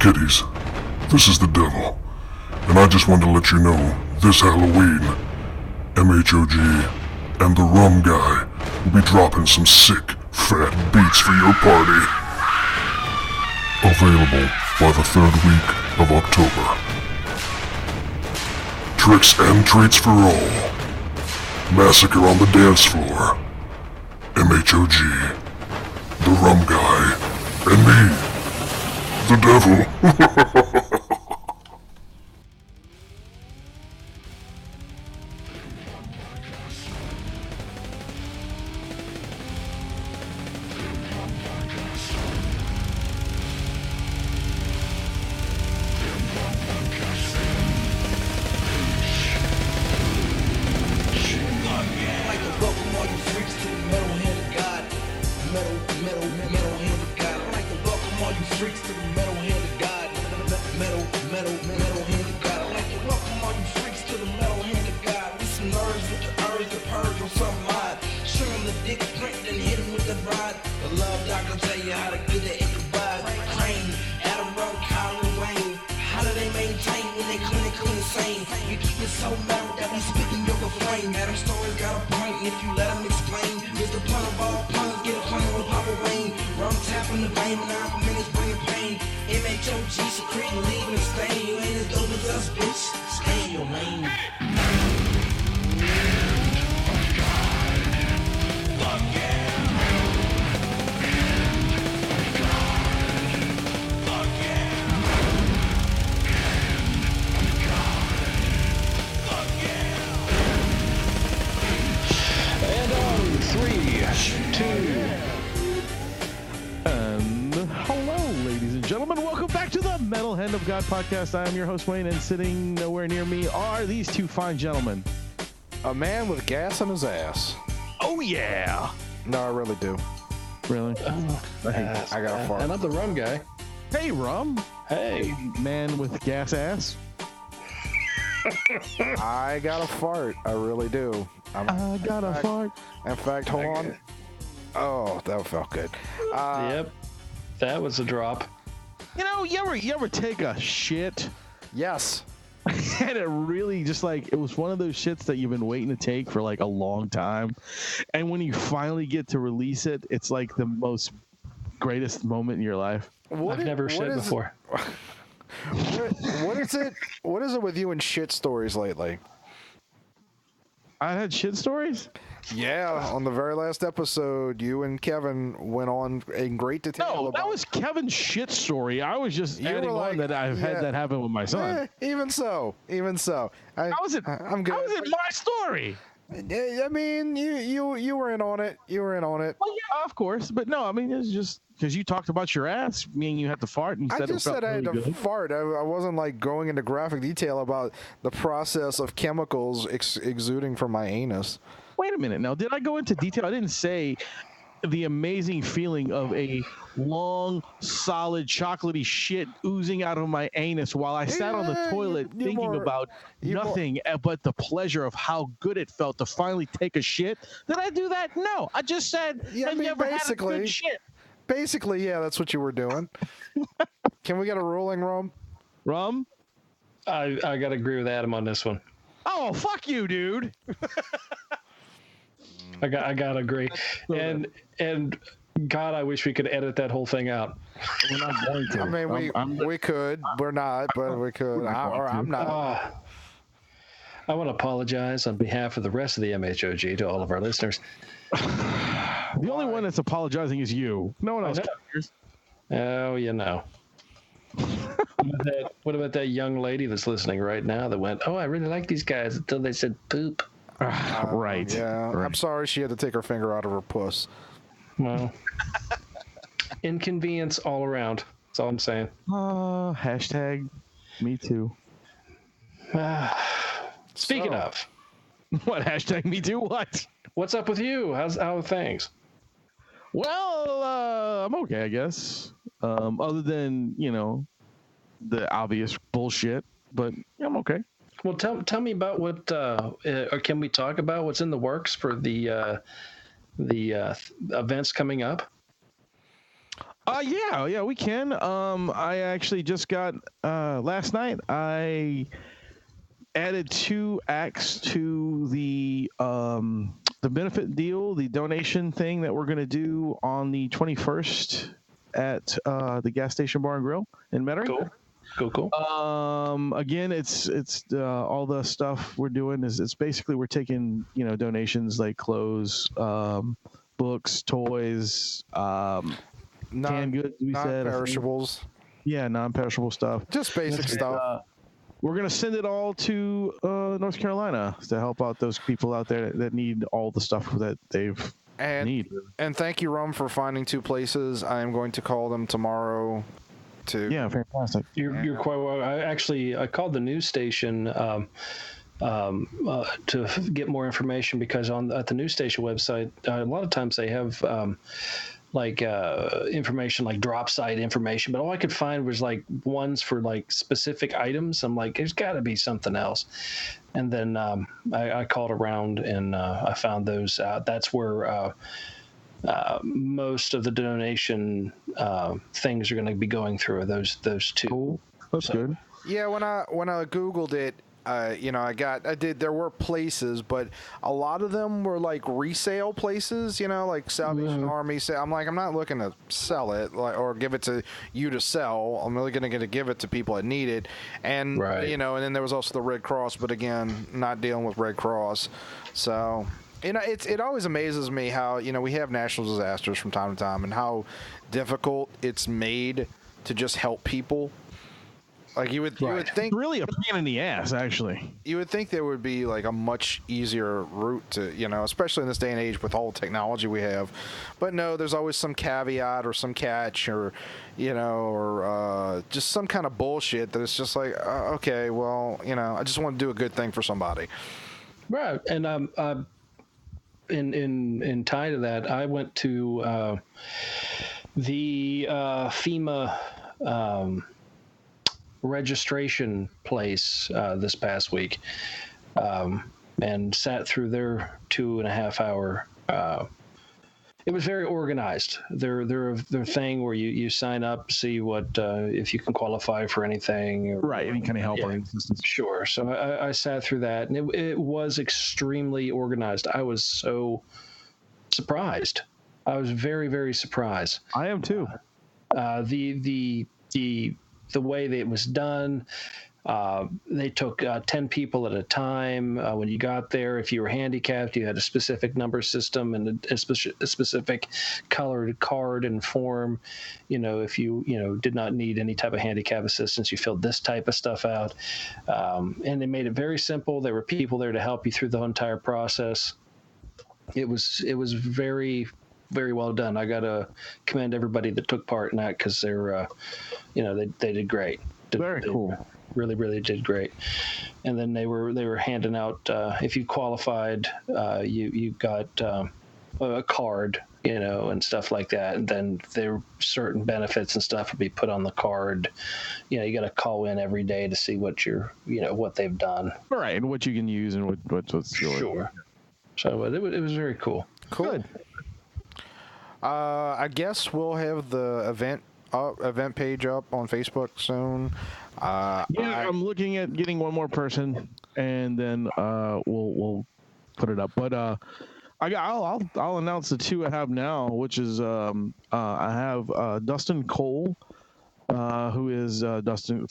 Kitties, this is the devil, and I just wanted to let you know this Halloween, MHOG and the Rum Guy will be dropping some sick, fat beats for your party. Available by the 3rd week of October. Tricks and treats for all. Massacre on the dance floor. MHOG, the Rum Guy, and me, the devil. Podcast. I am your host, Wayne, and sitting nowhere near me are these two fine gentlemen. A man with gas in his ass. Oh, yeah. No, I really do. Really? I got a fart. And I'm the Rum Guy. Hey, Rum. Hey. Man with gas ass. I got a fart. I really do. I got a fart. In fact, hold on. Oh, that felt good. Yep. That was a drop. You know, you ever take a shit? Yes. And it really just like, it was one of those shits that you've been waiting to take for like a long time. And when you finally get to release it, it's like the most greatest moment in your life. I've never shit before. What is it? What is it with you and shit stories lately? I had shit stories? Yeah, on the very last episode, you and Kevin went on in great detail. No, that was Kevin's shit story. I was just adding on that I've had that happen with my son. Even so. How was it? I'm good. How was it my story? I mean, you were in on it. You were in on it. Well, yeah, of course. But no, I mean, it's just because you talked about your ass, meaning you had to fart, and you said I just said I had to fart. I wasn't like going into graphic detail about the process of chemicals exuding from my anus. Wait a minute. Now, did I go into detail? I didn't say the amazing feeling of a long, solid, chocolatey shit oozing out of my anus while I sat on the toilet thinking about nothing but the pleasure of how good it felt to finally take a shit. Did I do that? No. I just said I never had a good shit. Basically, yeah, that's what you were doing. Can we get a ruling, Rum? Rum? I got to agree with Adam on this one. Oh, fuck you, dude. I got to agree. And God, I wish we could edit that whole thing out. We're not going to. I mean, we could. We're not, but we could. I'm not. I want to apologize on behalf of the rest of the MHOG to all of our listeners. The only one that's apologizing is you. No one else cares. Oh, you know. What about that young lady that's listening right now that went, "Oh, I really like these guys," until they said poop. Right. Yeah. Right. I'm sorry she had to take her finger out of her puss. Well, inconvenience all around. That's all I'm saying. Hashtag me too. Speaking of. What? Hashtag me too? What? What's up with you? How are things? Well, I'm okay, I guess. Other than, the obvious bullshit, but I'm okay. Well, tell me about what, or can we talk about what's in the works for the events coming up? Yeah, we can. I actually just got last night. I added 2 acts to the benefit deal, the donation thing that we're gonna do on the 21st at the gas station bar and grill in Metairie. Cool. Again, it's all the stuff we're doing is it's basically we're taking donations like clothes, books, toys, canned goods. We said non-perishables. Yeah, non-perishable stuff. Just basic stuff. We're gonna send it all to North Carolina to help out those people out there that need all the stuff that they've need. And thank you, Rum, for finding 2 places. I am going to call them tomorrow. Yeah, fantastic. You're quite well. I called the news station to get more information because at the news station website, a lot of times they have information like drop site information, but all I could find was like ones for like specific items. I'm like, there's got to be something else. And then I called around and I found those out. That's where most of the donation things are going to be going through those 2. Cool. That's good. Yeah, when I Googled it, there were places, but a lot of them were like resale places, like Salvation Army. I'm like, I'm not looking to sell it or give it to you to sell. I'm really going to give it to people that need it. And, and then there was also the Red Cross, but again, not dealing with Red Cross. So, it always amazes me how, we have national disasters from time to time and how difficult it's made to just help people. Like you would think it's really a pain in the ass, actually. You would think there would be like a much easier route to, especially in this day and age with all the technology we have. But no, there's always some caveat or some catch or, or just some kind of bullshit that it's just like, okay, well, I just want to do a good thing for somebody. Right. And in tie to that, I went to the FEMA registration place this past week and sat through their 2.5 hour it was very organized. Their thing where you sign up, see what if you can qualify for anything, right? Any kind of help or assistance. Sure. So I sat through that, and it was extremely organized. I was so surprised. I was very, very surprised. I am too. The way that it was done. They took 10 people at a time. When you got there, if you were handicapped, you had a specific number system and a specific colored card and form. If you did not need any type of handicap assistance, you filled this type of stuff out. And they made it very simple. There were people there to help you through the entire process. It was very, very well done. I got to commend everybody that took part in that because they're, they did great. Very cool. Really, really did great. And then they were handing out if you qualified, you got a card, and stuff like that. And then there were certain benefits and stuff would be put on the card. You got to call in every day to see what what they've done. All right, and what you can use and what's sure. So it was very cool. Cool. Good. I guess we'll have the event page up on Facebook soon. I'm looking at getting one more person, and then we'll put it up. But I'll announce the 2 I have now, which is I have Dustin Cole, who is Dustin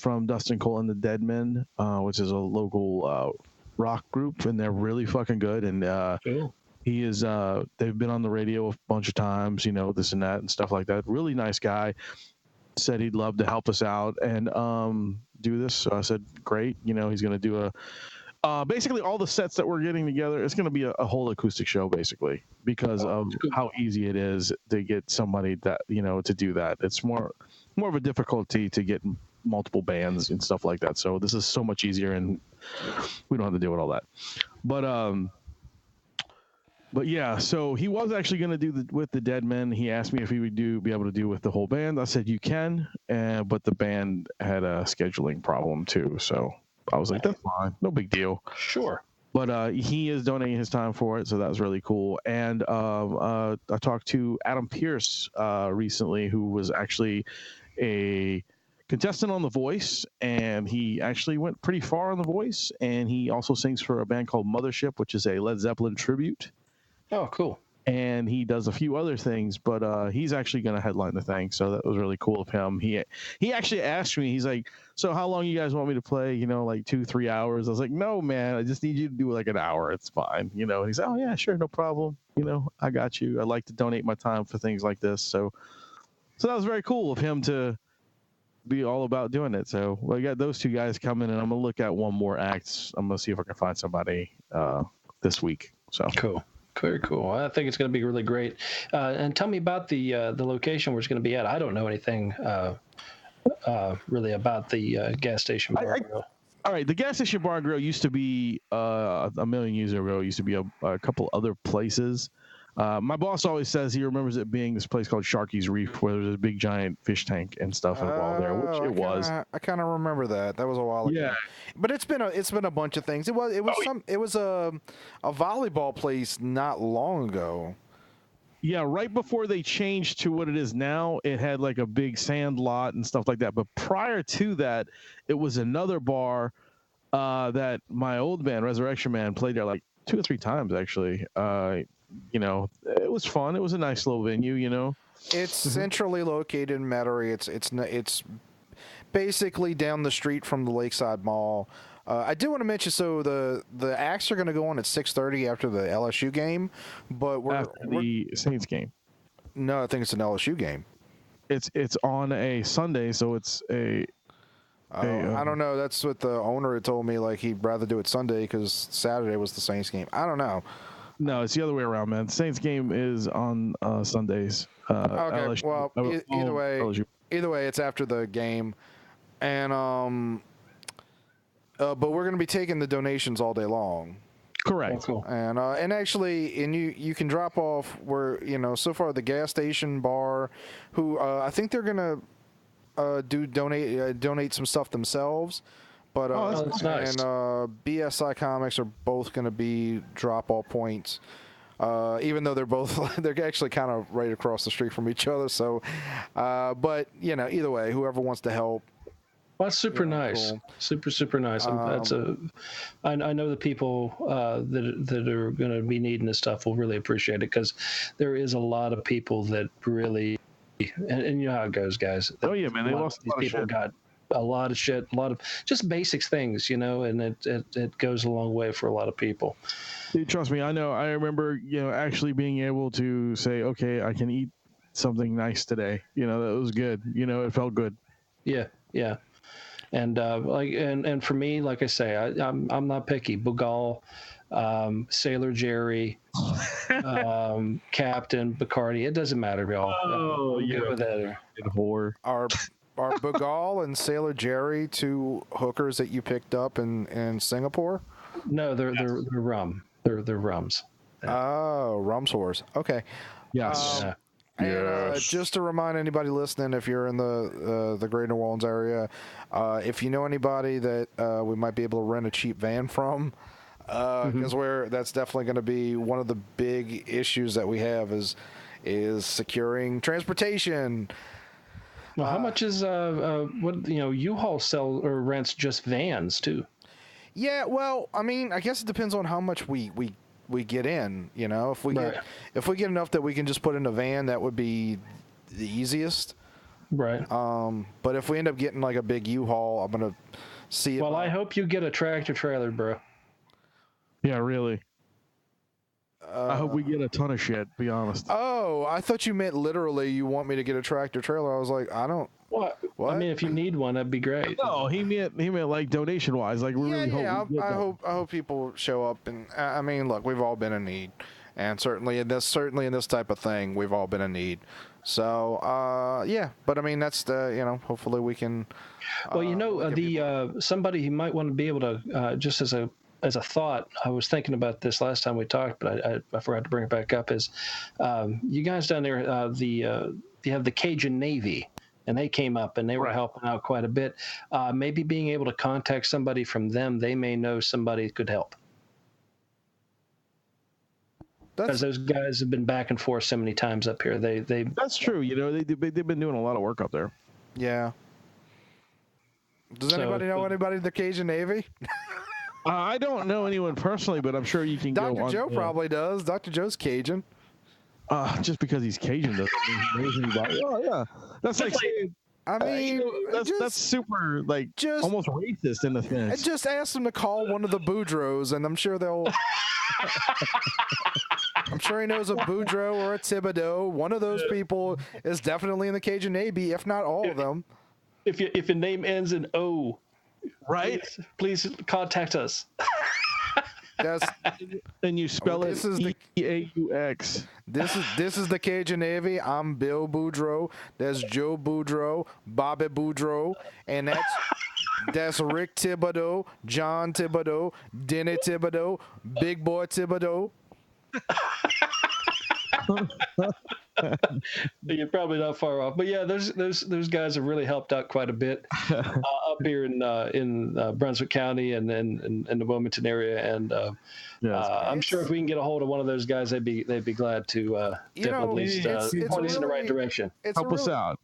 Cole and the Dead Men, which is a local rock group, and they're really fucking good. And cool. He is they've been on the radio a bunch of times, this and that and stuff like that. Really nice guy. Said he'd love to help us out and do this. So I said, great. He's going to do basically all the sets that we're getting together. It's going to be a whole acoustic show, basically, because of how easy it is to get somebody that to do that. It's more of a difficulty to get multiple bands and stuff like that. So this is so much easier, and we don't have to deal with all that. But yeah, so he was actually going to do with the Dead Men. He asked me if he would be able to do with the whole band. I said, you can, but the band had a scheduling problem too. So I was like, that's fine. No big deal. Sure. But he is donating his time for it, so that was really cool. And I talked to Adam Pierce recently, who was actually a contestant on The Voice, and he actually went pretty far on The Voice, and he also sings for a band called Mothership, which is a Led Zeppelin tribute. Oh, cool. And he does a few other things, but he's actually going to headline the thing, so that was really cool of him. He actually asked me, he's like, so how long you guys want me to play, like 2-3 hours? I was like, no, man, I just need you to do like an hour. It's fine. And he's like, oh yeah, sure, no problem. I got you. I like to donate my time for things like this. So that was very cool of him to be all about doing it. So I got those two guys coming, and I'm going to look at one more act. I'm going to see if I can find somebody this week. So cool. Very cool. I think it's going to be really great. And tell me about the location where it's going to be at. I don't know anything really about the gas station bar and grill. All right, the gas station bar and grill used to be a million years ago. It used to be a couple other places. My boss always says he remembers it being this place called Sharky's Reef, where there's a big giant fish tank and stuff involved there, which it was. I kind of remember that. That was a while ago. Yeah, but it's been a bunch of things. It was a volleyball place not long ago. Yeah, right before they changed to what it is now, it had like a big sand lot and stuff like that. But prior to that, it was another bar that my old band, Resurrection Man, played there like 2 or 3 times actually. It was fun. It was a nice little venue. It's centrally located in Metairie. It's basically down the street from the Lakeside Mall. I do want to mention, so the acts are going to go on at 6:30 after the LSU game, but after the Saints game. No, I think it's an LSU game. It's on a Sunday, so it's a. I don't know. That's what the owner had told me. Like he'd rather do it Sunday because Saturday was the Saints game. I don't know. No, it's the other way around, man. The Saints game is on Sundays. Okay, LSU, well, either way, it's after the game, and but we're going to be taking the donations all day long. Correct. Oh, cool. And actually, you can drop off where so far the gas station bar, who I think they're going to donate some stuff themselves. But that's nice. And BSI Comics are both going to be drop all points, even though they're actually kind of right across the street from each other. So, but either way, whoever wants to help. Well, that's super nice. Cool. Super nice. I know the people that are going to be needing this stuff will really appreciate it, because there is a lot of people that really, and you know how it goes, guys. Oh yeah, man. These people got a lot of shit, a lot of just basic things, and it goes a long way for a lot of people. Dude, trust me, I know. I remember, actually being able to say, okay, I can eat something nice today. That was good. It felt good. Yeah. And and for me, like I say, I'm not picky. Bugal, Sailor Jerry, Captain Bacardi. It doesn't matter, y'all. Oh, yeah. Whore. Are Bugal and Sailor Jerry 2 hookers that you picked up in Singapore? No, they're rum. They're rums. Oh, rum's whores. Okay. Yes. And just to remind anybody listening, if you're in the Greater New Orleans area, if you know anybody that we might be able to rent a cheap van from, because that's definitely going to be one of the big issues that we have is securing transportation. Well, how much is U-Haul sell or rents just vans too? Yeah, well, I mean, I guess it depends on how much we get in. If we get enough that we can just put in a van, that would be the easiest. Right. But if we end up getting like a big U-Haul, I'm gonna see. Well, I hope you get a tractor trailer, bro. Yeah, really. I hope we get a ton of shit, be honest. Oh, I thought you meant literally you want me to get a tractor trailer. I was like, I don't. What? I mean, if you need one, that'd be great. No, he meant like donation wise. Like we really hope. I hope people show up, and I mean, look, we've all been in need, and certainly in this type of thing, we've all been in need. So yeah, but I mean, that's the hopefully we can. Well, somebody who might want to be able to just as a thought, I was thinking about this last time we talked, but I forgot to bring it back up. Is you guys down there? You have the Cajun Navy, and they came up and they were helping out quite a bit. Maybe being able to contact somebody from them, they may know somebody could help. because those guys have been back and forth so many times up here. They That's true. You know, they've been doing a lot of work up there. Yeah. Does anybody know anybody in the Cajun Navy? I don't know anyone personally, but I'm sure you can go Dr. on. Joe probably does. Dr. Joe's Cajun. Just because he's Cajun doesn't mean he knows anybody. Oh yeah, that's like saying. I mean, that's super like just almost racist in a sense. Just ask them to call one of the Boudreaux, and I'm sure they'll. I'm sure he knows a Boudreaux or a Thibodeau. One of those people is definitely in the Cajun Navy, if not all of them. If your name ends in O, right? Please contact us. And you spell it E-A-U-X. This is the Cajun Navy. I'm Bill Boudreaux. That's Joe Boudreaux, Bobby Boudreaux, and that's Rick Thibodeau, John Thibodeau, Denny Thibodeau, Big Boy Thibodeau. You're probably not far off, but yeah, those guys have really helped out quite a bit up here in Brunswick County and the Wilmington area, and I'm sure if we can get a hold of one of those guys, they'd be glad to definitely point us in the right direction. Help us out,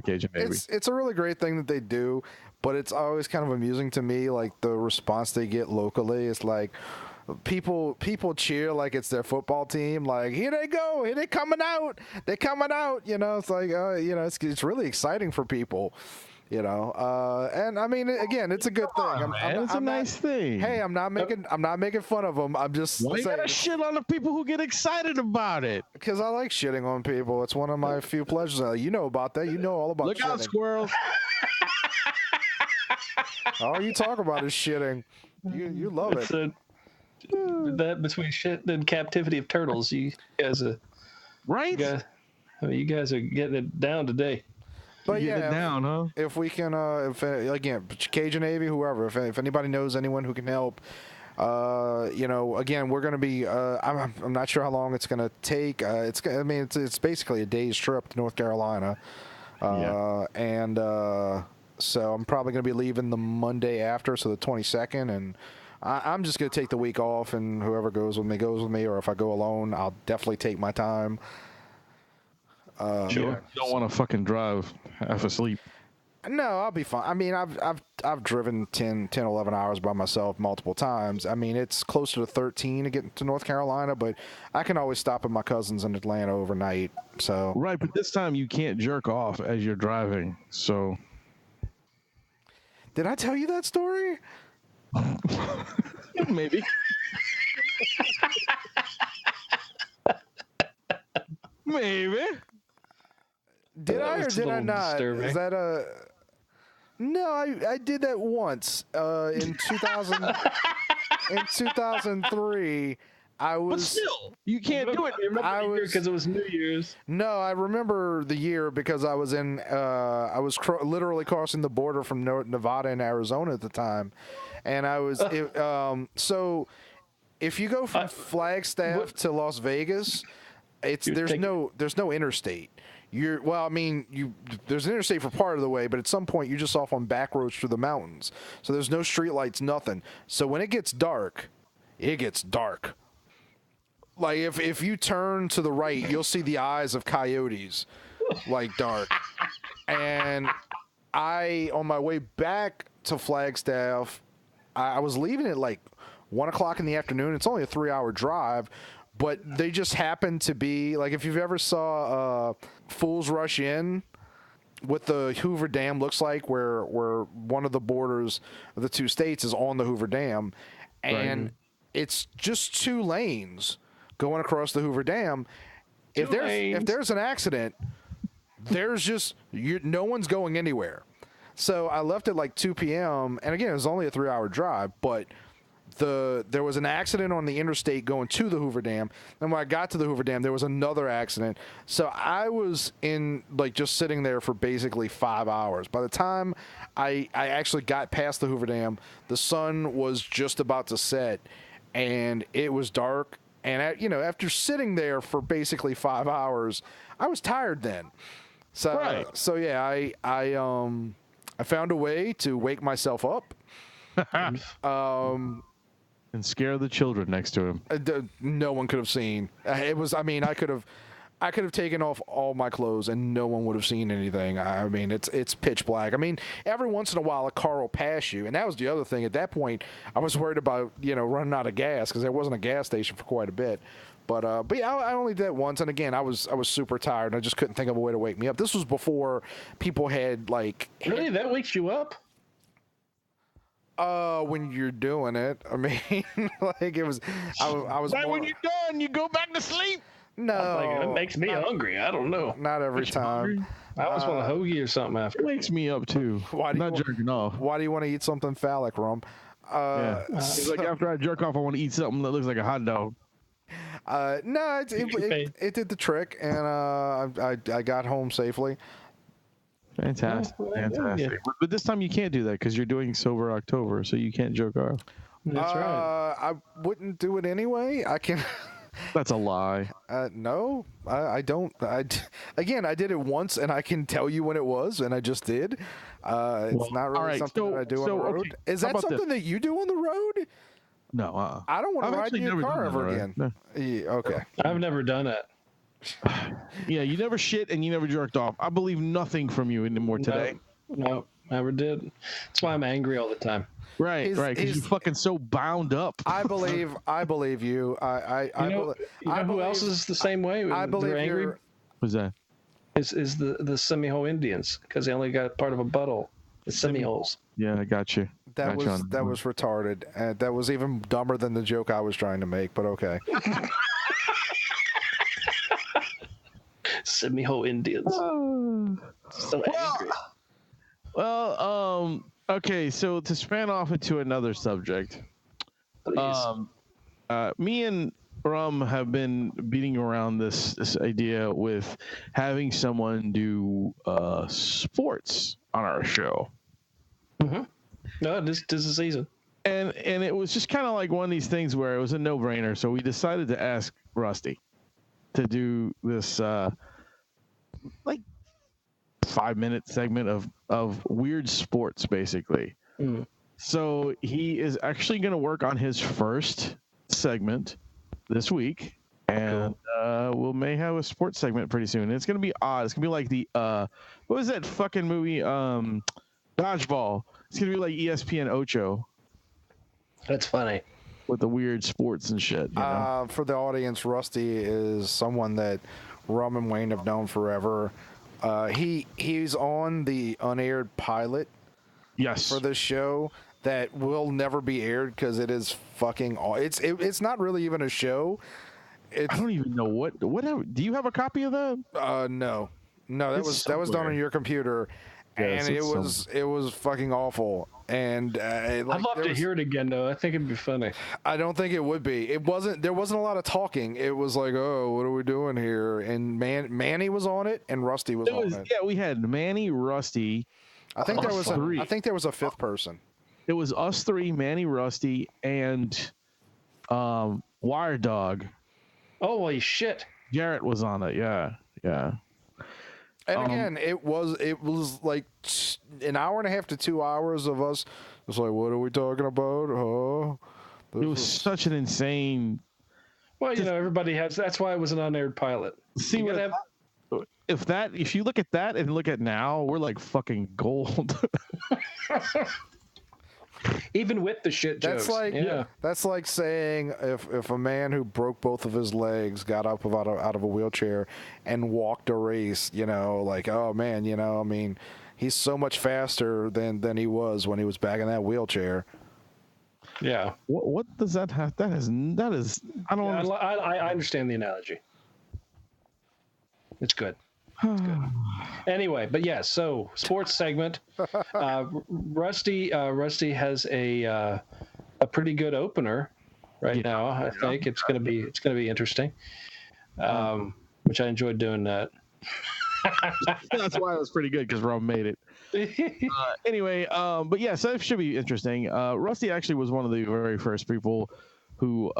Cajun Navy. It's a really great thing that they do, but it's always kind of amusing to me, like the response they get locally. It's like. People cheer like it's their football team. Like, here they go, here they're coming out. You know, it's like, it's really exciting for people. You know, and I mean, again, it's a good thing. It's a nice thing. Hey, I'm not making fun of them. I'm just saying. You gotta shit on the people who get excited about it. Because I like shitting on people. It's one of my few pleasures. You know about that. You know all about. Look out, squirrels. All you talk about is shitting. You love it. That between shit and captivity of turtles, you guys are right. You guys are getting it down today. But get it down, huh? If we can, again, Cajun Navy, whoever, if anybody knows anyone who can help, again, we're going to be. I'm not sure how long it's going to take. It's basically a day's trip to North Carolina, and so I'm probably going to be leaving the Monday after, so the 22nd, and. I'm just going to take the week off, and whoever goes with me, or if I go alone, I'll definitely take my time. Sure. You don't want to fucking drive half asleep. No, I'll be fine. I mean, I've driven 10, 11 hours by myself multiple times. I mean, it's closer to 13 to get to North Carolina, but I can always stop at my cousin's in Atlanta overnight. So right, but this time you can't jerk off as you're driving. So did I tell you that story? Maybe. Maybe. Did I or did I not? Disturbing. Is that a? No, I did that once in 2000. In 2003. I was. But still, you can't do it. I was because it was New Year's. No, I remember the year because I was in. I was literally crossing the border from Nevada and Arizona at the time, and I was. So, if you go from Flagstaff to Las Vegas, there's no interstate. There's an interstate for part of the way, but at some point you're just off on back roads through the mountains. So there's no street lights, nothing. So when it gets dark, it gets dark. Like if you turn to the right, you'll see the eyes of coyotes, like dark. And on my way back to Flagstaff, I was leaving at like 1 o'clock in the afternoon. It's only a 3-hour drive, but they just happened to be like, if you've ever saw Fools Rush In, what the Hoover Dam looks like, where one of the borders of the two states is on the Hoover Dam, and it's just 2 lanes going across the Hoover Dam. If there's an accident, there's just no one's going anywhere. So I left at like 2 p.m. and again, it was only a 3-hour drive, but there was an accident on the interstate going to the Hoover Dam. And when I got to the Hoover Dam, there was another accident. So I was just sitting there for basically 5 hours. By the time I actually got past the Hoover Dam, the sun was just about to set and it was dark. And after sitting there for basically 5 hours, I was tired then. So yeah, I found a way to wake myself up. And scare the children next to him. No one could have seen. It was. I mean, I could have taken off all my clothes and no one would have seen anything. I mean, it's pitch black. I mean, every once in a while a car will pass you, and that was the other thing. At that point, I was worried about running out of gas because there wasn't a gas station for quite a bit. But yeah, I only did it once, and again, I was super tired. And I just couldn't think of a way to wake me up. This was before people had like. Really, that wakes you up? When you're doing it, I mean, like it was. I was. Right when you're done, you go back to sleep. No, Like, it makes me hungry. I don't know. not every time. I always want a hoagie or something after. It wakes me up too. Why do you Not want- jerking off. Why do you want to eat something phallic, Rum? Yeah. It's like after I jerk off, I want to eat something that looks like a hot dog. No, it did the trick, and I got home safely. Fantastic. Yeah, Fantastic. yeah. But this time you can't do that because you're doing Sober October, so you can't jerk off. That's right. I wouldn't do it anyway. I can. That's a lie. No, I don't. Again, I did it once, and I can tell you when it was, and I just did. It's not really all right, something so- that I do on so, the road. okay, Is how that about something this? that you do on the road? No, I don't want I've to ride actually in your never car done that, ever right? again. No. Yeah, okay. I've never done it. Yeah, you never shit and you never jerked off. I believe nothing from you anymore today. No, never did. That's why I'm angry all the time. Right, He's- right, because he's- you're fucking so bound up. I believe you. I You know who else is the same way? I believe They're angry. you're. What's that? Is the Semiho Indians because they only got part of a butthole. The semiholes. Yeah, I got you. That Got you was on that was retarded. That was even dumber than the joke I was trying to make. But okay. Semiho Indians. So angry. Well, okay, so to span off into another subject, Please. me and Rum have been beating around this idea with having someone do sports on our show. No, this is the season. And it was just kind of like one of these things where it was a no-brainer. So we decided to ask Rusty to do this like 5-minute segment of weird sports, basically. Mm. So he is actually going to work on his first segment this week, and we may have a sports segment pretty soon. It's going to be odd. It's going to be like the what was that fucking movie? Dodgeball. It's going to be like ESPN Ocho That's funny. with the weird sports and shit. You know? For the audience, Rusty is someone that Rum and Wayne have known forever. He's on the unaired pilot Yes. for this show that will never be aired because it is fucking. It's not really even a show. I don't even know whatever. Do you have a copy of that? No, that It's was done somewhere. on your computer, Yes, and it's it was fucking awful. And I'd love to hear it again, though. I think it'd be funny. I don't think it would be. There wasn't a lot of talking. It was like, oh, what are we doing here? And Manny was on it, and Rusty was on it. Yeah, we had Manny, Rusty. I think there was three. I think there was a fifth person. It was us three, Manny, Rusty, and Wire Dog. Holy shit. Jarrett was on it. Yeah. And again, it was like an hour and a half to 2 hours of us. It's like, what are we talking about? Oh, It was such an insane. Well, everybody has. That's why it was an unaired pilot. See You what gotta if you look at that and look at now, we're like fucking gold. even with the shit jokes. That's like saying if a man who broke both of his legs got up out of a wheelchair and walked a race, like, oh man, I mean, he's so much faster than he was when he was back in that wheelchair. Yeah. What does that have? That is I don't understand. I understand the analogy. It's good. It's good. Anyway, but yeah, so sports segment. Rusty has a pretty good opener right now. I think it's gonna be interesting. Which I enjoyed doing that. That's why it was pretty good because Rum made it. Anyway, but yeah, so it should be interesting. Rusty actually was one of the very first people who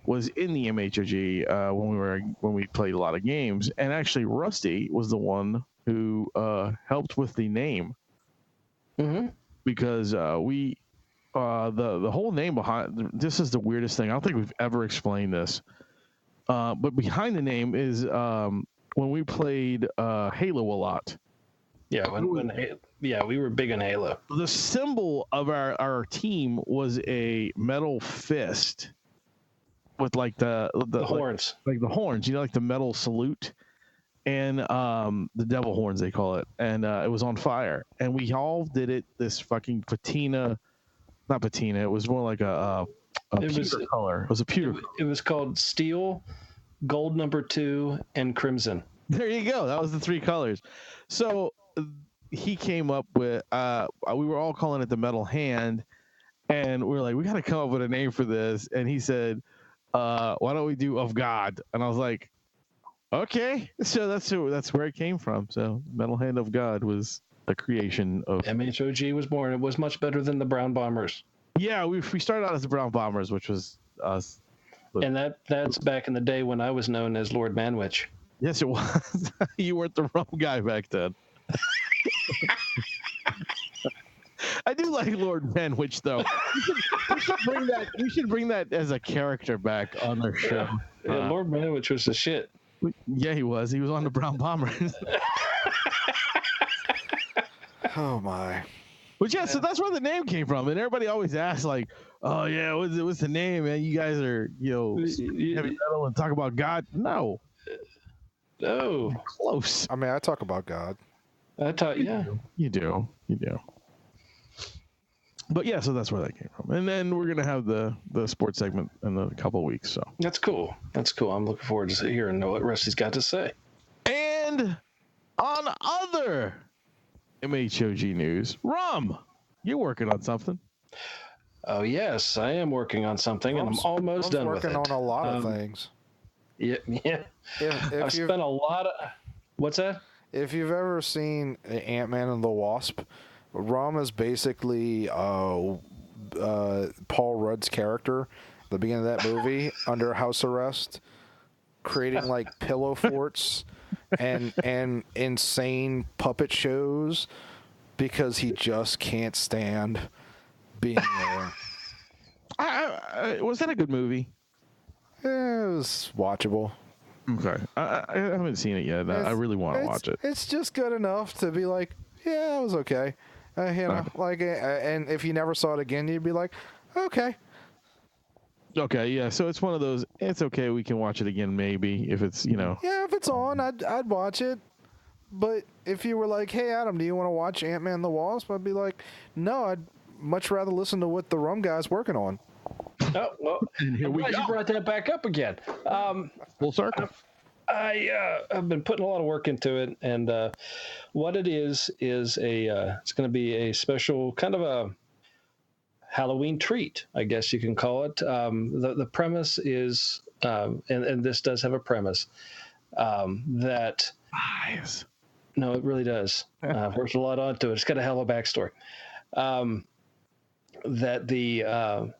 was in the MHOG when we played a lot of games, and actually Rusty was the one who helped with the name, because we the whole name behind this is the weirdest thing. I don't think we've ever explained this. But behind the name is when we played Halo a lot. Yeah, we were big on Halo. The symbol of our team was a metal fist with like the horns, like the horns, like the metal salute, and the devil horns they call it, and it was on fire, and we all did it this fucking not patina. It was more like a pewter color. It was a pewter. It was called steel, gold #2, and crimson. There you go. That was the 3 colors. So he came up with. We were all calling it the Metal Hand, and we were like, we got to come up with a name for this. And he said, "Why don't we do Of God?" And I was like, "Okay." So that's where it came from. So Metal Hand of God was the creation of MHOG was born. It was much better than the Brown Bombers. Yeah, we started out as the Brown Bombers, which was us. And that's back in the day when I was known as Lord Manwich. Yes, it was. You weren't the Rum Guy back then. I do like Lord Manwich, though. We should bring that as a character back on our show. Yeah, Lord Manwich was the shit. Yeah, he was. He was on the Brown Bombers. Oh my. But yeah, so that's where the name came from, and everybody always asks, like, "Oh yeah, what's the name, man? You guys are, heavy metal and talk about God." No, close. I mean, I talk about God. You do. But yeah, so that's where that came from, and then we're gonna have the sports segment in a couple of weeks. So that's cool. I'm looking forward to hearing what Rusty's got to say. And on other MHOG news, Rum, you're working on something. Oh yes, I am working on something, and I'm almost done with it. Working on a lot of things. Yeah. I've spent a lot of. What's that? If you've ever seen Ant-Man and the Wasp, Rum is basically Paul Rudd's character at the beginning of that movie under house arrest, creating like pillow forts and insane puppet shows because he just can't stand being there. Was that a good movie? It was watchable. Okay. I haven't seen it yet. I really want to watch it. It's just good enough to be like, yeah, it was okay. And if you never saw it again, you'd be like, okay. Okay, yeah. So it's one of those. It's okay. We can watch it again, maybe if it's Yeah, if it's on, I'd watch it. But if you were like, hey Adam, do you want to watch Ant-Man and the Wasp? I'd be like, no, I'd much rather listen to what the Rum Guy's working on. Oh well, and here we go. You brought that back up again. Full circle. I've been putting a lot of work into it, and what it is it's going to be a special kind of a Halloween treat, I guess you can call it. The premise is, and this does have a premise, that Nice. No, it really does. There's a lot onto it. It's got a hell of a backstory. That the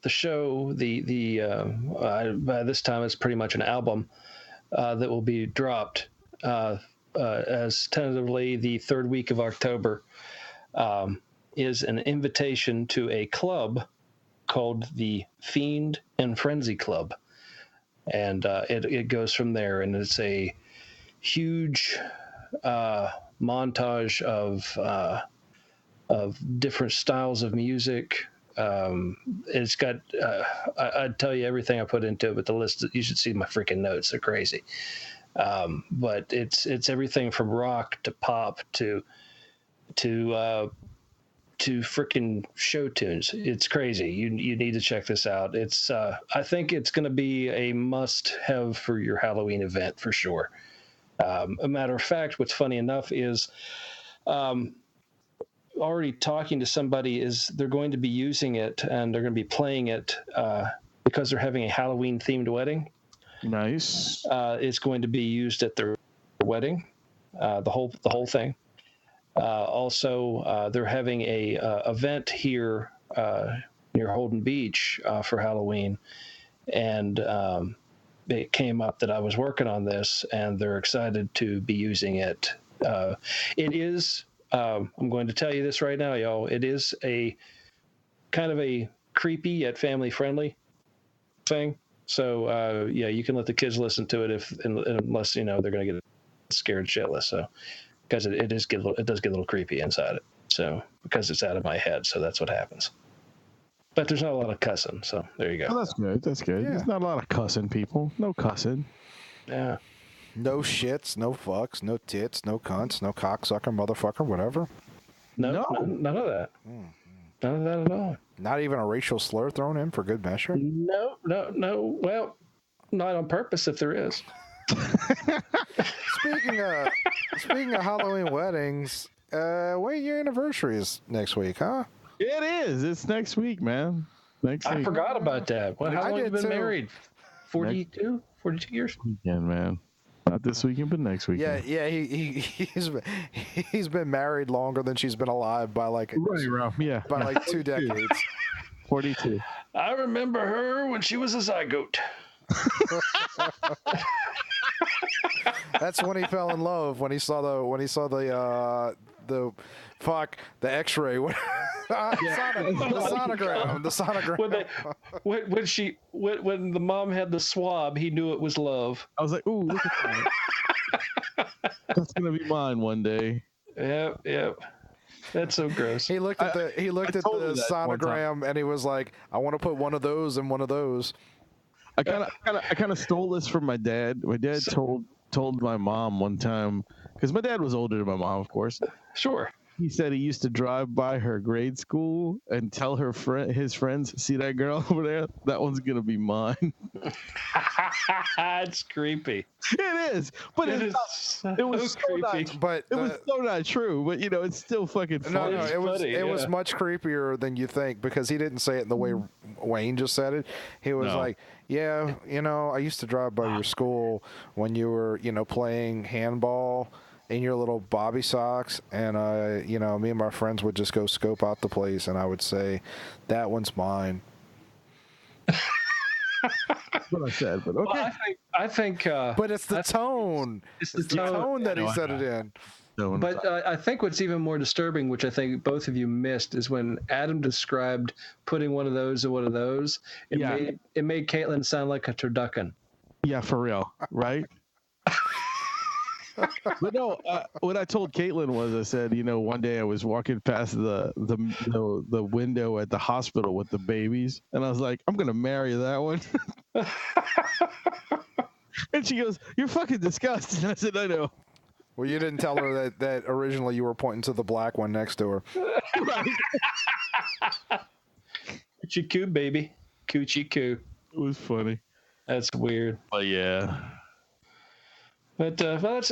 show, by this time it's pretty much an album that will be dropped as tentatively the 3rd week of October, is an invitation to a club called the Fiend and Frenzy Club. And it goes from there, and it's a huge montage of different styles of music. It's got I'd tell you everything I put into it, but the list, you should see my freaking notes, they're crazy. But it's everything from rock to pop to freaking show tunes. It's crazy. You need to check this out. It's I think it's going to be a must have for your Halloween event for sure. A matter of fact, what's funny enough is already talking to somebody is they're going to be using it and they're going to be playing it because they're having a Halloween themed wedding. Nice. It's going to be used at their wedding, the whole thing. Also, they're having a event here near Holden Beach for Halloween, and it came up that I was working on this, and they're excited to be using it. It is. I'm going to tell you this right now, y'all. It is kind of a creepy yet family friendly thing. So yeah, you can let the kids listen to it unless they're going to get scared shitless. So because it does get a little creepy inside it. So because it's out of my head, so that's what happens. But there's not a lot of cussing, so there you go. Oh, that's good. That's good. Yeah. There's not a lot of cussing, people. No cussing. Yeah. No shits, no fucks, no tits, no cunts, no cocksucker, motherfucker, whatever. No. None of that. None of that at all. Not even a racial slur thrown in for good measure? No. Well, not on purpose if there is. Speaking of Halloween weddings, your anniversary is next week, huh? It is. It's next week, man. Next week. I forgot about that. How long have you been married? 42 years? Weekend, man. Not this weekend, but next weekend. Yeah. He's been married longer than she's been alive by like 2 decades. 42. I remember her when she was a zygote. That's when he fell in love. When he saw the X-ray. The sonogram. When the mom had the swab, he knew it was love. I was like, ooh, look at that. That's gonna be mine one day. Yep. That's so gross. He looked at the sonogram and he was like, I want to put one of those in one of those. I kind of stole this from my dad. My dad told my mom one time, because my dad was older than my mom, of course. Sure. He said he used to drive by her grade school and tell his friends, see that girl over there? That one's going to be mine. It's creepy. It is. But it was so creepy. It was so not true, but it's still fucking funny. No, it was much creepier than you think, because he didn't say it in the way Wayne just said it. He was like, yeah, I used to drive by your school when you were, playing handball in your little bobby socks, and me and my friends would just go scope out the place, and I would say, that one's mine. That's what I said, but okay. Well, I think but it's the tone. It's the tone that he said it in. But I think what's even more disturbing, which I think both of you missed, is when Adam described putting one of those in one of those. It made Caitlin sound like a turducken. Yeah, for real, right? But no, what I told Caitlin was, I said, one day I was walking past the window at the hospital with the babies, and I was like, I'm gonna marry that one. And she goes, "You're fucking disgusting." I said, "I know." Well, you didn't tell her that originally you were pointing to the black one next to her. Coochie coo, baby. Coochie coo. It was funny. That's weird. But yeah. But that's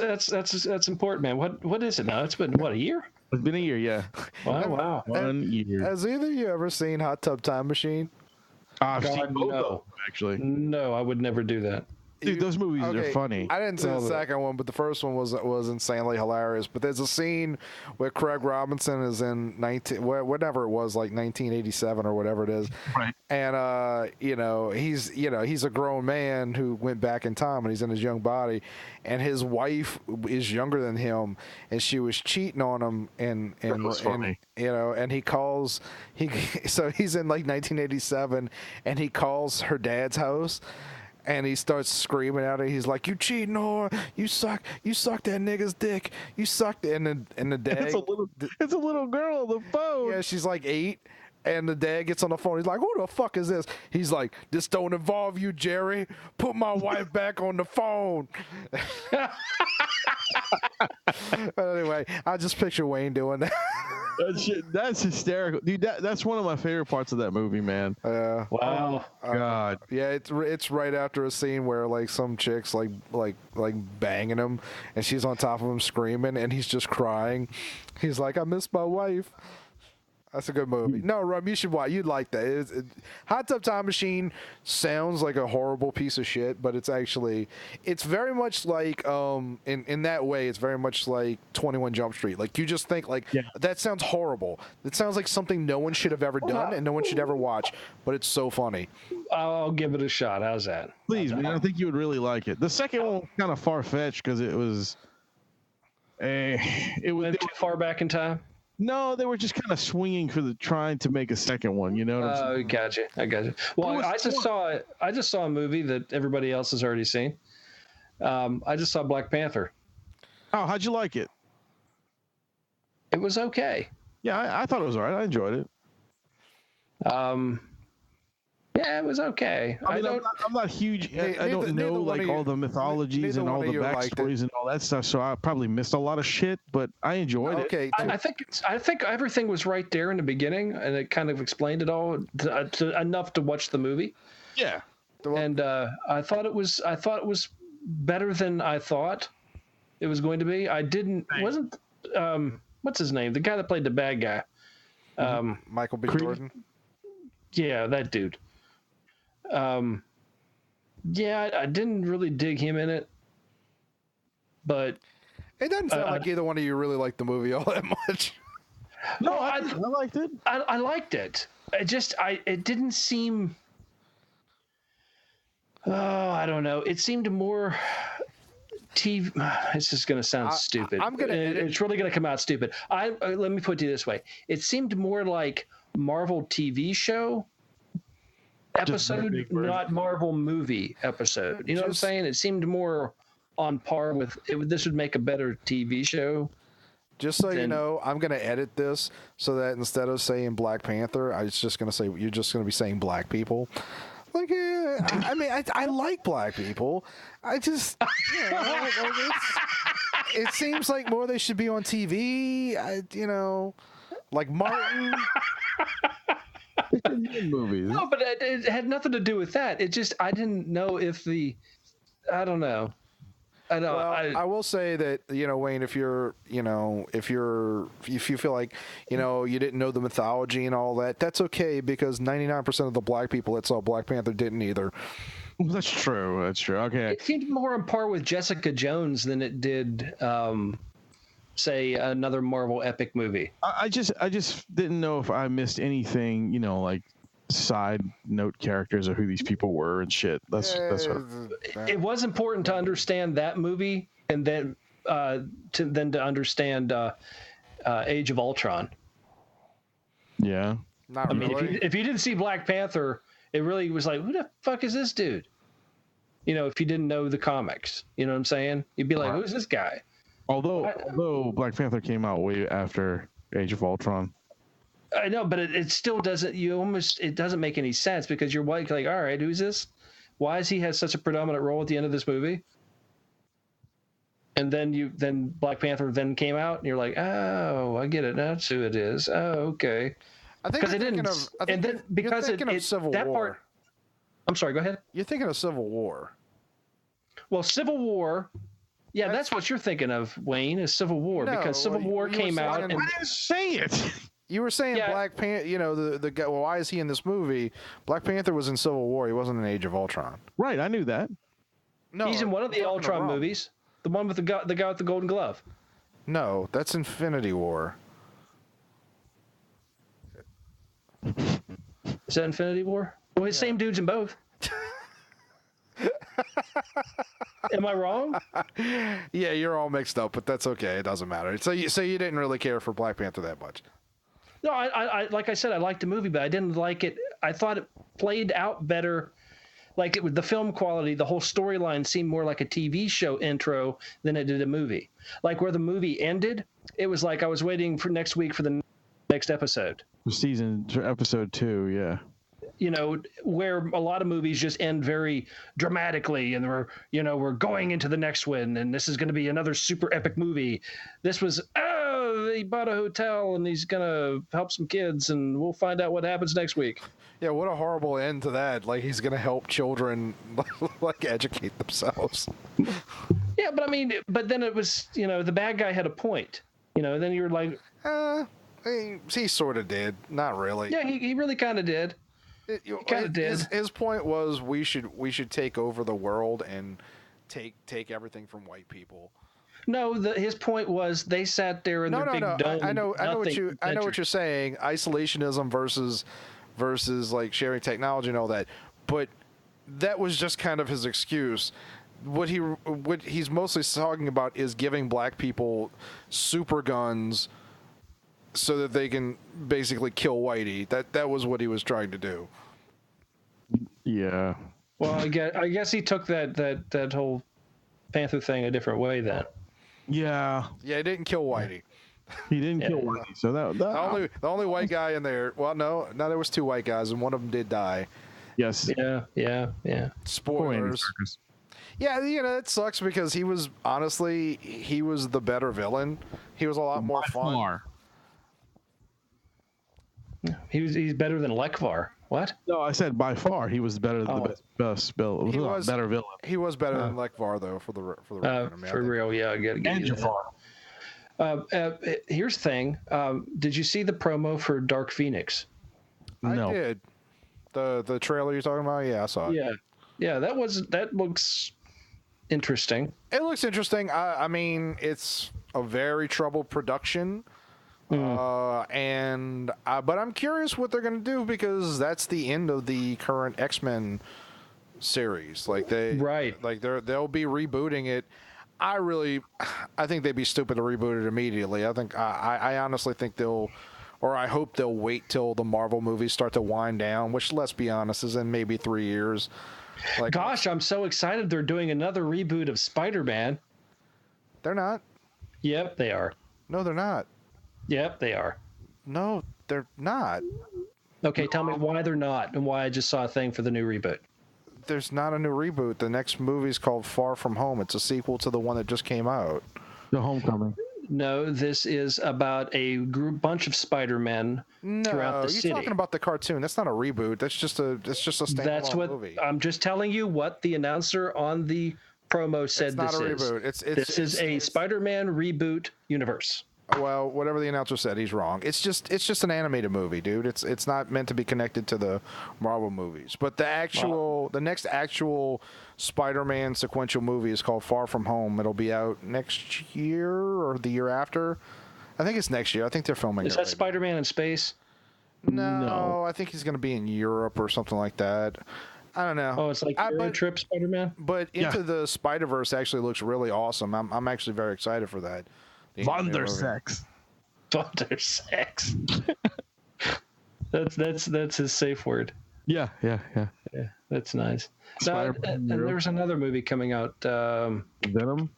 important, man. What is it now? It's been a year? It's been a year, yeah. Wow. 1 year. Has either of you ever seen Hot Tub Time Machine? I've seen both of them, actually. No, I would never do that. Dude, those movies are funny. I didn't see the second one, but the first one was insanely hilarious. But there's a scene where Craig Robinson is in whatever it was, like 1987 or whatever it is, right? And he's a grown man who went back in time, and he's in his young body, and his wife is younger than him, and she was cheating on him, and so he's in like 1987, and he calls her dad's house. And he starts screaming at her. He's like, "You cheating whore! You suck that nigga's dick! You sucked it!" And the dad, it's a little girl on the phone. Yeah, she's like 8. And the dad gets on the phone. He's like, "Who the fuck is this?" He's like, "This don't involve you, Jerry. Put my wife back on the phone." But anyway, I just picture Wayne doing that. That's hysterical, dude. That's one of my favorite parts of that movie, man. Wow. God. Yeah, it's right after a scene where like some chick's like banging him, and she's on top of him screaming, and he's just crying. He's like, "I miss my wife." That's a good movie. No, Rum, you should watch. You'd like that. Hot Tub Time Machine sounds like a horrible piece of shit, but it's very much like, in that way, it's very much like 21 Jump Street. Like, you just think, that sounds horrible. It sounds like something no one should have ever done and no one should ever watch, but it's so funny. I'll give it a shot. How's that? Please, man. I think you would really like it. The second one was kind of far-fetched because it was... It went too far back in time? No, they were just kind of swinging for trying to make a second one. You know what I'm saying? Oh, gotcha. I gotcha. Well, I just saw a movie that everybody else has already seen. I just saw Black Panther. Oh, how'd you like it? It was okay. Yeah, I thought it was all right. I enjoyed it. Yeah, it was okay. I'm not huge. I don't know like all the mythologies and all the backstories and all that stuff, so I probably missed a lot of shit. But I enjoyed it. Okay, I think everything was right there in the beginning, and it kind of explained it all enough to watch the movie. Yeah, and I thought it was better than I thought it was going to be. Wasn't what's his name? The guy that played the bad guy. Michael B. Jordan. Yeah, that dude. Yeah, I didn't really dig him in it, but it doesn't sound like either one of you really liked the movie all that much. No, I liked it. I liked it. It didn't seem. Oh, I don't know. It seemed more TV. It's just going to sound stupid. It's really going to come out stupid. Let me put it to you this way. It seemed more like Marvel TV show episode, not Marvel movie episode. You know what I'm saying? It seemed more on par with it. This would make a better TV show. Just so you know, I'm going to edit this so that instead of saying Black Panther, I was just going to say you're just going to be saying black people. Like, I mean, I like black people. I just, it seems like more they should be on TV. Like Martin. Movies. No, but it had nothing to do with that. It just, I didn't know if I don't know. Well, I will say that, Wayne, if you feel like, you didn't know the mythology and all that, that's okay, because 99% of the black people that saw Black Panther didn't either. That's true. Okay. It seemed more on par with Jessica Jones than it did, say, another Marvel epic movie. I just didn't know if I missed anything, like side note characters or who these people were and shit. That's what it was important to understand that movie, and then to understand Age of Ultron. Yeah. Not really. I mean, if you didn't see Black Panther, it really was like, who the fuck is this dude? If you didn't know the comics, you know what I'm saying? You'd be like, who's this guy? Although Black Panther came out way after Age of Ultron. I know, but it still doesn't. It doesn't make any sense, because you're like, all right, who's this? Why does he have such a predominant role at the end of this movie? And then Black Panther then came out, and you're like, oh, I get it. That's who it is. Oh, okay. I think you're thinking of Civil War. I'm sorry. Go ahead. You're thinking of Civil War. Well, Civil War. Yeah, that's what you're thinking of, Wayne. Is Civil War, because Civil War came out. And I didn't say it. You were saying Black Panther, the guy, well, why is he in this movie? Black Panther was in Civil War. He wasn't in Age of Ultron. Right, I knew that. No, he's in one of the Ultron movies. The one with the guy with the golden glove. No, that's Infinity War. Is that Infinity War? Well, his same dude's in both. Am I wrong? Yeah, you're all mixed up, but that's okay. It doesn't matter. So you didn't really care for Black Panther that much. No, I like I said, I liked the movie, but I didn't like it. I thought it played out better. Like it with the film quality, the whole storyline seemed more like a TV show intro than it did a movie. Like where the movie ended, it was like I was waiting for next week for the next episode. Episode 2, yeah. Where a lot of movies just end very dramatically, and we're going into the next one, and this is going to be another super epic movie. This was, he bought a hotel and he's going to help some kids, and we'll find out what happens next week. Yeah, what a horrible end to that. Like, he's going to help children, like, educate themselves. Yeah, but then it was, the bad guy had a point. Then you were like... he sort of did. Not really. Yeah, he really kind of did. Kind of did. His point was we should take over the world and take everything from white people. No, his point was they sat there in their big dome. I know what you're saying. Isolationism versus like sharing technology and all that. But that was just kind of his excuse. What he's mostly talking about is giving black people super guns so that they can basically kill Whitey. That was what he was trying to do. Yeah. Well, I guess he took that whole Panther thing a different way then. Yeah. Yeah, he didn't kill Whitey. He didn't kill Whitey, so that The only white guy in there. Well, no, there was 2 white guys, and one of them did die. yes. Yeah. Spoilers. Yeah, it sucks because he was the better villain. He was a lot more fun. Far. He's better than Lekvar. What? No, I said by far he was better than the best villain. Better villain. He was better than Lekvar though for the record. For real, yeah. I gotta get you that. Here's the thing. Did you see the promo for Dark Phoenix? No. I did. The trailer you're talking about? Yeah, I saw it. Yeah. That looks interesting. It looks interesting. I mean, it's a very troubled production. But I'm curious what they're going to do because that's the end of the current X-Men series. They'll be rebooting it. I think they'd be stupid to reboot it immediately. I honestly think I hope they'll wait till the Marvel movies start to wind down, which, let's be honest, is in maybe 3 years. Gosh, I'm so excited they're doing another reboot of Spider-Man. They're not. Yep, they are. No, they're not. Yep, they are. No, they're not. Okay, tell me why they're not and why I just saw a thing for the new reboot. There's not a new reboot. The next movie's called Far From Home. It's a sequel to the one that just came out. The Homecoming. No, this is about a bunch of Spider-Men throughout the city. You're talking about the cartoon. That's not a reboot. That's just a standalone movie. I'm just telling you what the announcer on the promo said. It's not a reboot. This is a Spider-Man reboot universe. Well, whatever the announcer said, he's wrong. It's just an animated movie, dude. It's not meant to be connected to the Marvel movies. But the next actual Spider-Man sequential movie is called Far From Home. It'll be out next year or the year after. I think it's next year. I think they're filming. Is that Spider-Man in space? No, I think he's going to be in Europe or something like that. I don't know. Oh, it's like Euro Trip Spider-Man? But Into the Spider-Verse actually looks really awesome. I'm actually very excited for that. Vondersex. That's his safe word. Yeah. That's nice. And there's another movie coming out. Venom.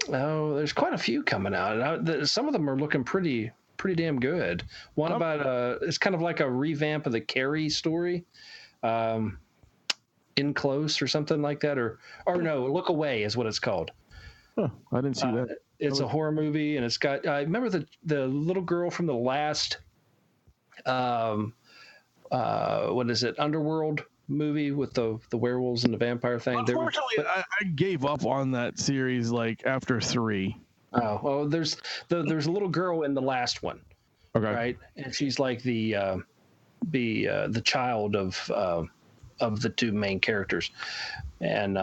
Oh, there's quite a few coming out. Some of them are looking pretty damn good. One about it's kind of like a revamp of the Carrie story. In Close or something like that, or no, Look Away is what it's called. Huh, I didn't see that. It's a horror movie, and it's got. I remember the little girl from the last, what is it? Underworld movie with the werewolves and the vampire thing. Unfortunately, I gave up on that series after 3. Oh well, there's a little girl in the last one. Okay. Right, and she's like the child of the 2 main characters, and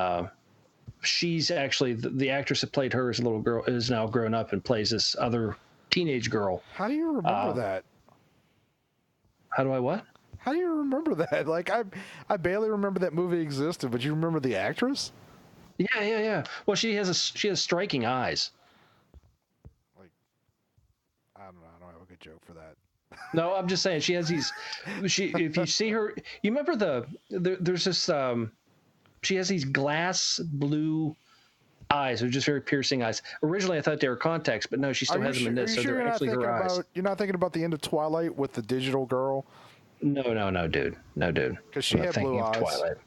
she's actually the actress that played her as a little girl is now grown up and plays this other teenage girl. How do you remember that? How do I what? How do you remember that? I barely remember that movie existed, but you remember the actress? Yeah. Well, she has striking eyes. I don't know. I don't have a good joke for that. No, I'm just saying she has these. If you see her, you remember there's this. She has these glass blue eyes. They're just very piercing eyes. Originally, I thought they were contacts, but no, she still has them in this. So they're actually her eyes. You're not thinking about the end of Twilight with the digital girl? No, dude. No, dude. Because she had blue eyes. Twilight.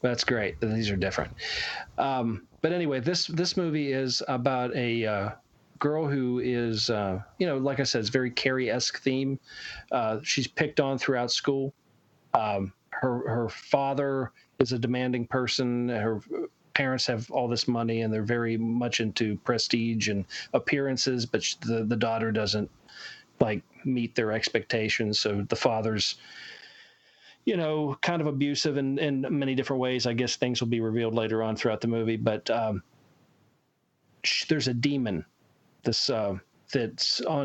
That's great. These are different. But anyway, this movie is about a girl who is, like I said, it's very Carrie-esque theme. She's picked on throughout school. Her father is a demanding person. Her parents have all this money, and they're very much into prestige and appearances, but the daughter doesn't meet their expectations. So the father's, kind of abusive in many different ways. I guess things will be revealed later on throughout the movie, but there's a demon that's on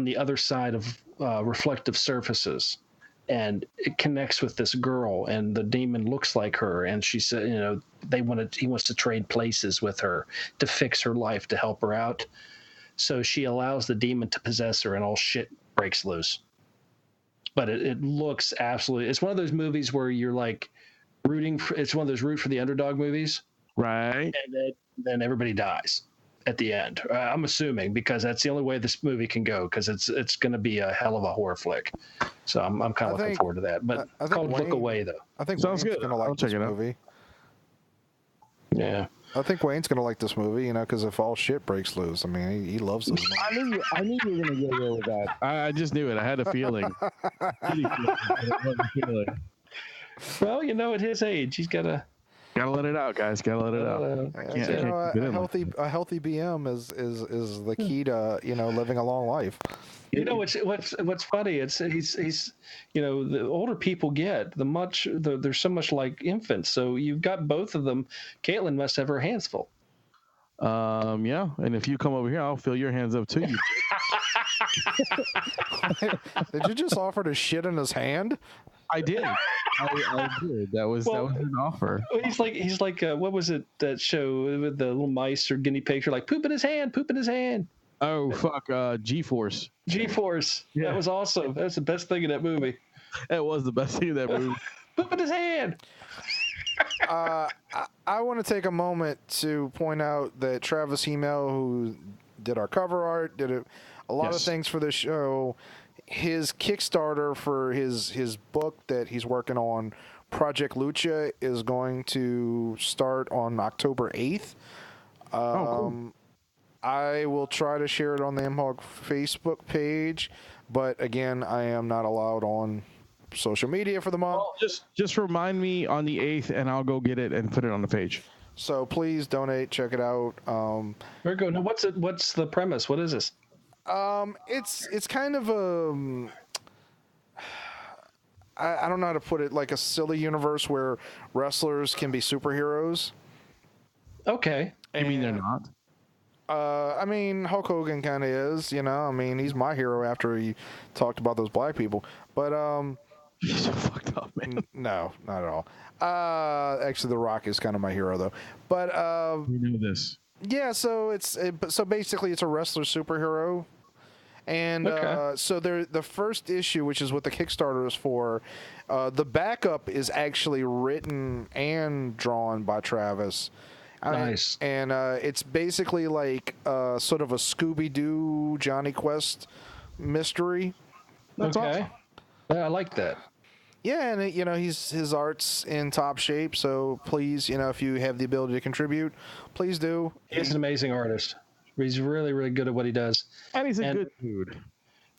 the other side of reflective surfaces, and it connects with this girl, and the demon looks like her, and she said, he wants to trade places with her to fix her life, to help her out. So she allows the demon to possess her, and all shit breaks loose. But it looks absolutely. It's one of those movies where you're like rooting. It's one of those root for the underdog movies, Right. and then everybody dies at the end. I'm assuming because that's the only way this movie can go because it's going to be a hell of a horror flick. So I'm kind of looking forward to that. But I it's think called Wayne, Look Away though. I think Sounds Wayne's good. gonna like I'll this check it out. movie. Yeah. I think Wayne's gonna like this movie, because if all shit breaks loose, I mean, he loves this movie. I knew you were gonna go there with that. I just knew it. I had a feeling. Really feeling, but it wasn't feeling. Well, at his age, he's gotta Gotta let it out, guys. Gotta let it out. Yeah, can't keep it in like a healthy BM is the key to living a long life. What's funny? He's the older people get, they're so much like infants. So you've got both of them. Caitlin must have her hands full. Yeah, and if you come over here, I'll fill your hands up too. You Did you just offer to shit in his hand? I did. I did. That was an offer. He's like what was it, that show with the little mice or guinea pigs? You're like poop in his hand. Oh fuck! G-Force. G-Force. Yeah. That was awesome. That's the best thing in that movie. That was the best thing in that movie. Poop in his hand. I want to take a moment to point out that Travis Hymel, who did our cover art, did a lot of things for this show. His Kickstarter for his book that he's working on, Project Lucha, is going to start on October 8th. Cool. I will try to share it on the MHOG Facebook page, but again, I am not allowed on social media for the month. Well, just remind me on the 8th, and I'll go get it and put it on the page. So please donate, check it out. Very good. Now, what's the premise? What is this? It's kind of a I don't know how to put it, like a silly universe where wrestlers can be superheroes. Okay. You mean they're not? I mean, Hulk Hogan kind of is, I mean, he's my hero after he talked about those black people. But He's so fucked up, man. no, not at all. Actually, The Rock is kind of my hero though. But We know this. yeah, so so basically it's a wrestler superhero. And so the first issue, which is what the Kickstarter is for, the backup is actually written and drawn by Travis. Nice. And it's basically like sort of a Scooby-Doo Johnny Quest mystery. That's okay. awesome. Yeah, I like that. Yeah, and his art's in top shape. So please, if you have the ability to contribute, please do. He's an amazing artist. He's really, really good at what he does. And he's a good dude.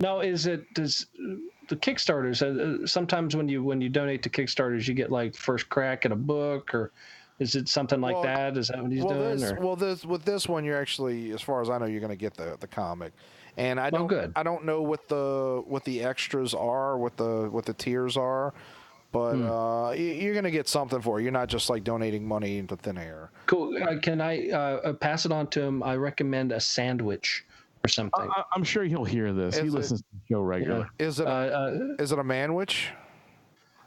Now, does the Kickstarters? Sometimes when you donate to Kickstarters, you get like first crack at a book, or is it something like that? Is that what he's doing? With this one, you're actually, as far as I know, you're going to get the comic. And I don't good. I don't know what the extras are, what the tiers are, but you're going to get something for it. You're not just like donating money into thin air. Cool. Can I pass it on to him? I recommend a sandwich or something. I'm sure he'll hear this. He listens to the show regularly. Is it a manwich?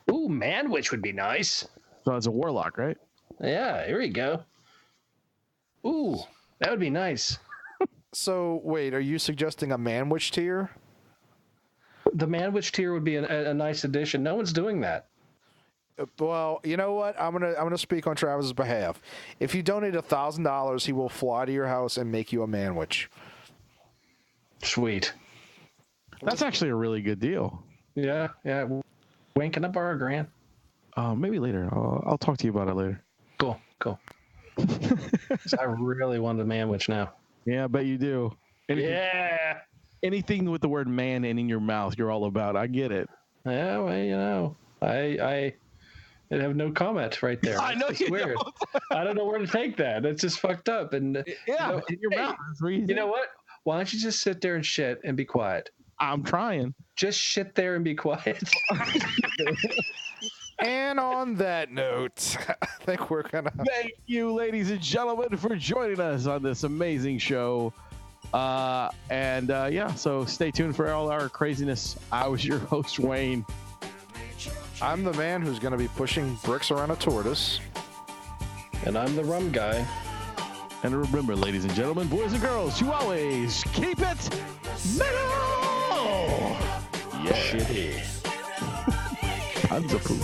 Ooh, manwich would be nice. So it's a warlock, right? Yeah, here we go. Ooh, that would be nice. So wait, are you suggesting a manwich tier? The manwich tier would be a nice addition. No one's doing that. Well, you know what? I'm gonna speak on Travis's behalf. If you donate $1,000, he will fly to your house and make you a manwich. Sweet. That's actually a really good deal. Yeah. When can I borrow $1,000? Maybe later. I'll talk to you about it later. Cool. I really want a manwich now. Yeah, I bet you do. Anything with the word man in your mouth, you're all about. I get it. Yeah, well, I have no comment right there. I know you weird. I don't know where to take that. It's just fucked up. And yeah, in your mouth. You know what? Why don't you just sit there and shit and be quiet? I'm trying. Just shit there and be quiet. And on that note, I think we're gonna thank you, ladies and gentlemen, for joining us on this amazing show. So stay tuned for all our craziness. I was your host, Wayne. I'm the man who's going to be pushing bricks around a tortoise. And I'm the Rum Guy. And remember, ladies and gentlemen, boys and girls, you always keep it metal! Yeah. Shitty. Tons of poop.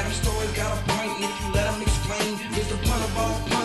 Adam story got a point, and if you let him explain, here's the pun of all